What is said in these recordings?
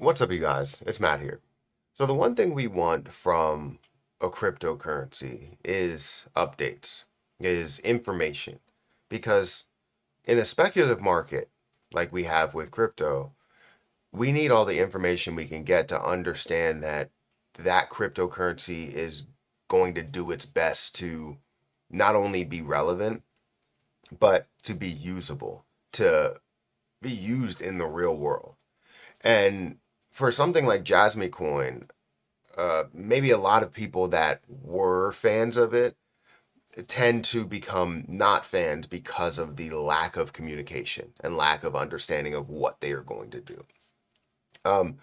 What's up, you guys? It's Matt here. So, the one thing we want from a cryptocurrency is updates, is information. Because in a speculative market like we have with crypto, we need all the information we can get to understand that that cryptocurrency is going to do its best to not only be relevant, but to be usable, to be used in the real world. And for something like Jasmy Coin, maybe a lot of people that were fans of it tend to become not fans because of the lack of communication and lack of understanding of what they are going to do. Um,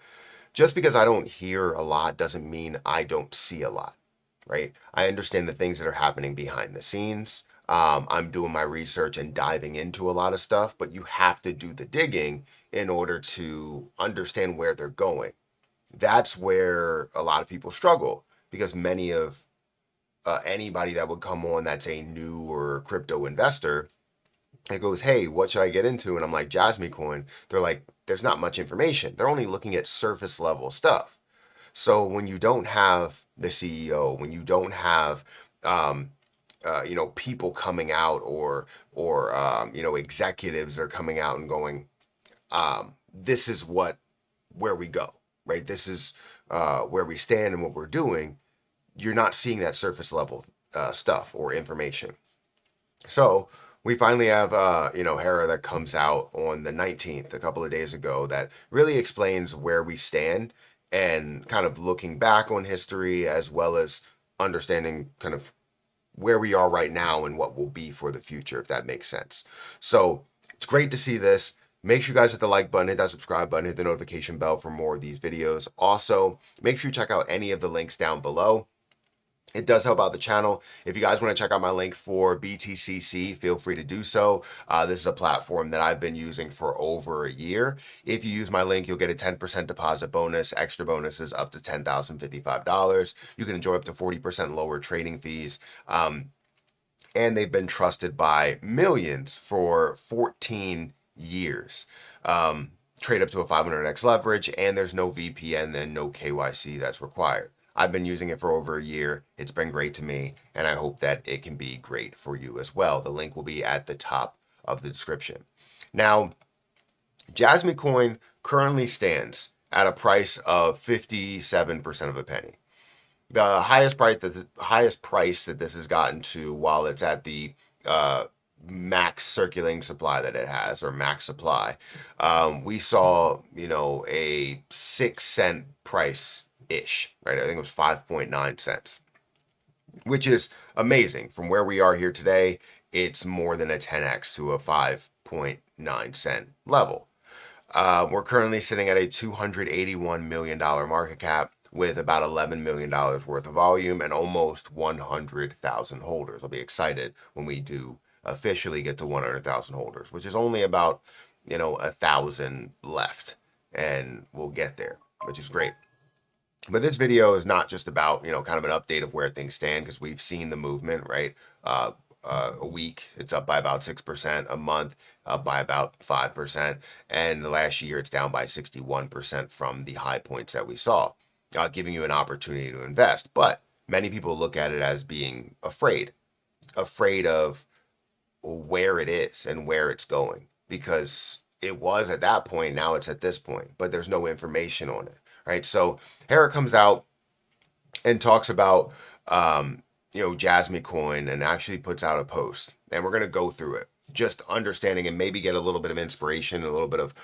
just because I don't hear a lot doesn't mean I don't see a lot, right? I understand the things that are happening behind the scenes. I'm doing my research and diving into a lot of stuff, but you have to do the digging in order to understand where they're going. That's where a lot of people struggle because many of anybody that would come on that's a new or crypto investor, it goes, hey, what should I get into? And I'm like, Jasmy Coin. They're like, there's not much information. They're only looking at surface level stuff. So when you don't have the CEO, when you don't have um, people coming out or executives that are coming out and going, this is where we go, right? This is where we stand and what we're doing. You're not seeing that surface level stuff or information. So we finally have Hera that comes out on the 19th, a couple of days ago, that really explains where we stand and kind of looking back on history as well as understanding kind of where we are right now and what will be for the future, if that makes sense. So it's great to see this. Make sure you guys hit the like button, hit that subscribe button, hit the notification bell for more of these videos. Also, make sure you check out any of the links down below. It does help out the channel. If you guys want to check out my link for BTCC, feel free to do so. This is a platform that I've been using for over a year. If you use my link, you'll get a 10% deposit bonus, extra bonuses up to $10,055. You can enjoy up to 40% lower trading fees. And they've been trusted by millions for 14 years. Trade up to a 500x leverage, and there's no VPN and no KYC that's required. I've been using it for over a year. It's been great to me, and I hope that it can be great for you as well. The link will be at the top of the description. Now, Jasmy Coin currently stands at a price of 57% of a penny. The highest price that this has gotten to while it's at the uh, max circulating supply that it has, or max supply, we saw a 6 cent price ish, right? I think it was 5.9 cents, which is amazing. From where we are here today, it's more than a 10x to a 5.9 cent level. We're currently sitting at a $281 million market cap with about $11 million worth of volume and almost 100,000 holders. I'll be excited when we do officially get to 100,000 holders, which is only about, 1,000 left. And we'll get there, which is great. But this video is not just about, kind of an update of where things stand because we've seen the movement, right? A week, it's up by about 6%. A month, up by about 5%. And the last year, it's down by 61% from the high points that we saw, giving you an opportunity to invest. But many people look at it as being afraid of where it is and where it's going because it was at that point, now it's at this point, but there's no information on it, right? So Hera comes out and talks about Jasmy Coin and actually puts out a post, and we're gonna go through it, just understanding and maybe get a little bit of inspiration, a little bit of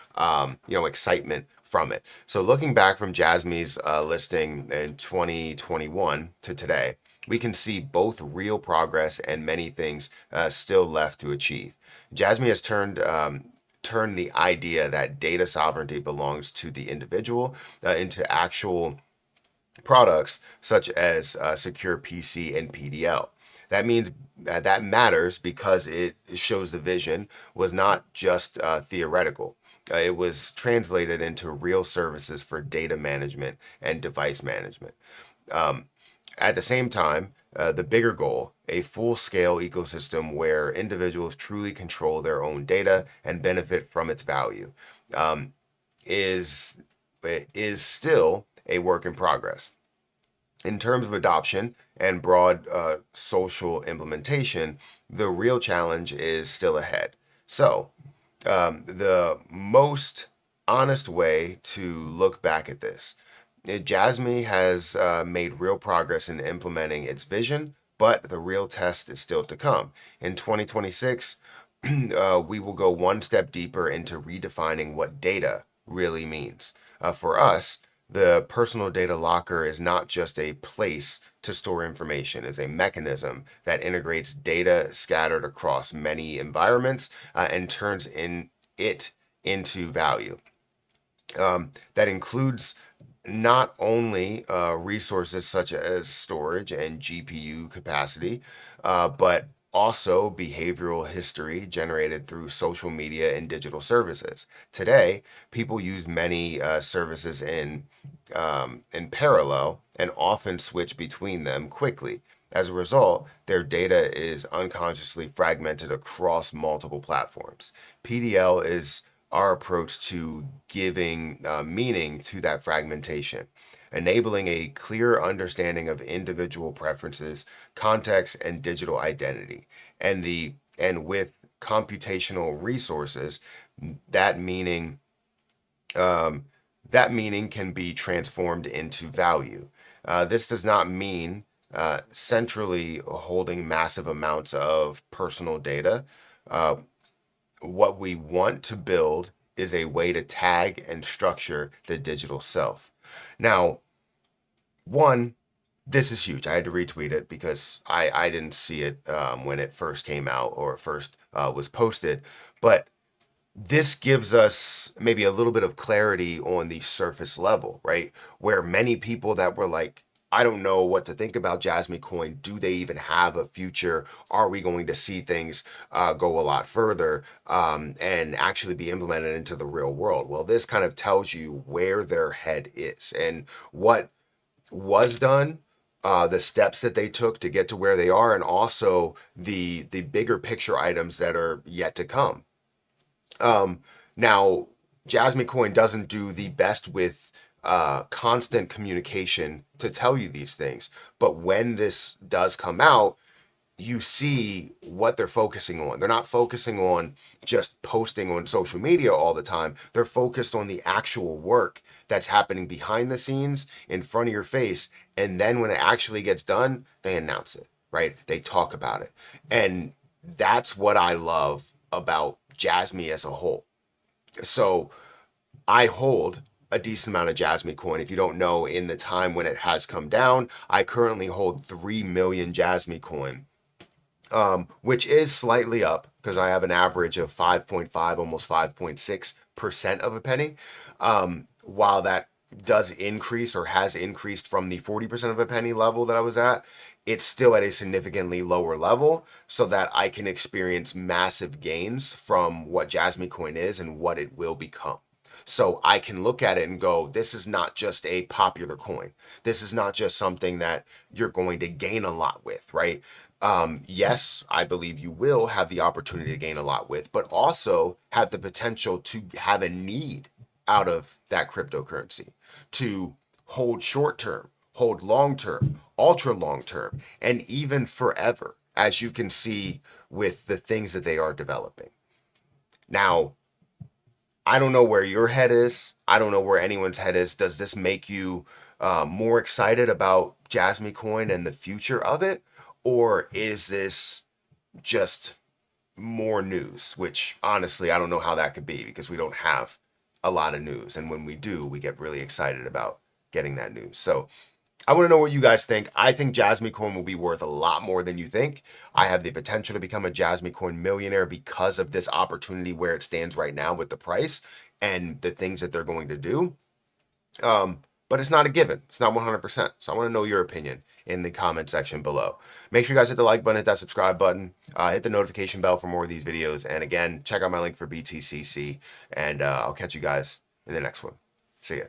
excitement from it. So looking back from Jasmy's listing in 2021 to today, we can see both real progress and many things still left to achieve. Jasmy has turned the idea that data sovereignty belongs to the individual into actual products such as secure PC and PDL. That means that matters because it shows the vision was not just theoretical. It was translated into real services for data management and device management. Um, at the same time, the bigger goal, a full scale ecosystem where individuals truly control their own data and benefit from its value, is it is still a work in progress. In terms of adoption and broad social implementation, the real challenge is still ahead. So, the most honest way to look back at this, Jasmy has made real progress in implementing its vision, but the real test is still to come. In 2026, we will go one step deeper into redefining what data really means. For us, the personal data locker is not just a place to store information, it's a mechanism that integrates data scattered across many environments and turns it into value. That includes not only resources such as storage and GPU capacity, but also behavioral history generated through social media and digital services. Today, people use many services in parallel and often switch between them quickly. As a result, their data is unconsciously fragmented across multiple platforms. PDL is our approach to giving meaning to that fragmentation, enabling a clear understanding of individual preferences, context, and digital identity. And with computational resources, that meaning that meaning can be transformed into value. This does not mean centrally holding massive amounts of personal data. Uh, what we want to build is a way to tag and structure the digital self. Now, one, this is huge. I had to retweet it because I didn't see it when it first came out or first was posted. But this gives us maybe a little bit of clarity on the surface level, right? Where many people that were like, I don't know what to think about Jasmy Coin. Do they even have a future? Are we going to see things go a lot further and actually be implemented into the real world? Well, this kind of tells you where their head is and what was done, the steps that they took to get to where they are, and also the bigger picture items that are yet to come. Now, Jasmy Coin doesn't do the best with constant communication to tell you these things. But when this does come out, you see what they're focusing on. They're not focusing on just posting on social media all the time. They're focused on the actual work that's happening behind the scenes in front of your face. And then when it actually gets done, they announce it, right? They talk about it. And that's what I love about Jasmy as a whole. So I hold a decent amount of Jasmy coin. If you don't know, in the time when it has come down, I currently hold 3 million Jasmy coin, which is slightly up because I have an average of 5.5, almost 5.6% of a penny. While that does increase or has increased from the 40% of a penny level that I was at, it's still at a significantly lower level so that I can experience massive gains from what Jasmy coin is and what it will become. So I can look at it and go, this is not just a popular coin. This is not just something that you're going to gain a lot with, right? Yes, I believe you will have the opportunity to gain a lot with, but also have the potential to have a need out of that cryptocurrency to hold short term, hold long term, ultra long term, and even forever, as you can see with the things that they are developing. Now, I don't know where your head is. I don't know where anyone's head is. Does this make you more excited about Jasmy Coin and the future of it? Or is this just more news? Which honestly, I don't know how that could be because we don't have a lot of news. And when we do, we get really excited about getting that news. So I want to know what you guys think. I think Jasmy Coin will be worth a lot more than you think. I have the potential to become a Jasmy Coin millionaire because of this opportunity where it stands right now with the price and the things that they're going to do. But it's not a given. It's not 100%. So I want to know your opinion in the comment section below. Make sure you guys hit the like button, hit that subscribe button, hit the notification bell for more of these videos. And again, check out my link for BTCC. And I'll catch you guys in the next one. See ya.